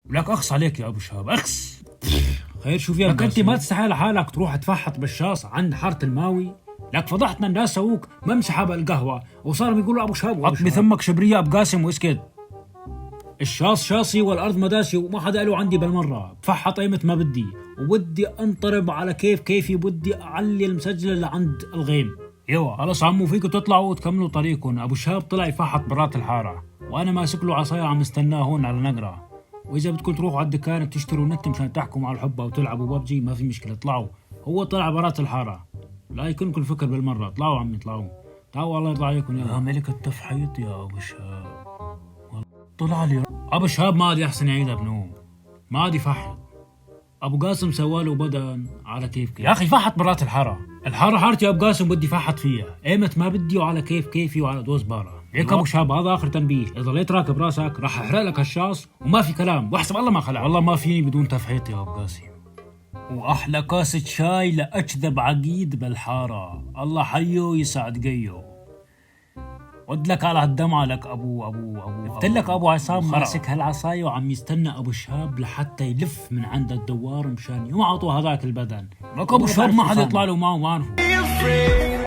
لك اخص عليك يا ابو شهاب اخص. خير شو فيها؟ لك انت ما تستحي لحالك تروح تفحط بالشاص عند حاره الماوي؟ لك فضحتنا، الناس سووك ممسحه بالقهوه وصاروا بيقولوا ابو شهاب. حط بثمك شبريه ابو قاسم واسكت. الشاص شاصي والارض مداسي وما حدا له عندي بالمره. بفحط ايمت ما بدي وبدي انطرب على كيفي، بدي اعلي المسجله اللي عند الغيم. ايوه خلص عمو فيكم تطلعوا وتكملوا طريقكم. ابو شهاب طلع يفحط برات الحاره وانا ماسك له عصايه عم استناه هون على نقره. واذا بدكم تروحوا على الدكان تشتروا نت مشان تحكوا مع الحبه وتلعبوا ببجي ما في مشكله، اطلعوا. هو طلع برات الحاره، لا يكونكم الفكر بالمره. اطلعوا عمي اطلعوا، تعالوا الله يرضى عليكم يا ملك التفحيط يا ابو شهاب. طلع لي ابو شهاب ما عاد يحسن يعيدها بنوم، ما عاد يفحط. ابو قاسم سواله بدن على كيف يا اخي فحط برات الحاره حارتي يا ابو قاسم بدي فحط فيها ايمت ما بدي وعلى كيفي وعلى دوز بارا. هيك ابو شهاب هذا اخر تنبيه، اذا ضليت راكب راسك راح احرق لك هالشاص وما في كلام، واحسب الله ما خلع. والله ما فيني بدون تفحيط يا ابو قاسم. واحلى كاسة شاي لاكذب عقيد بالحاره، الله حيه يسعد قيه. ود لك على هالدمعه لك ابو قلت لك ابو عصام ماسك هالعصايه وعم يستنى ابو شهاب لحتى يلف من عند الدوار مشان يوعطوا هذاك البدن. لك ابو شهاب ما حدا يطلع له معه، ما عرفه.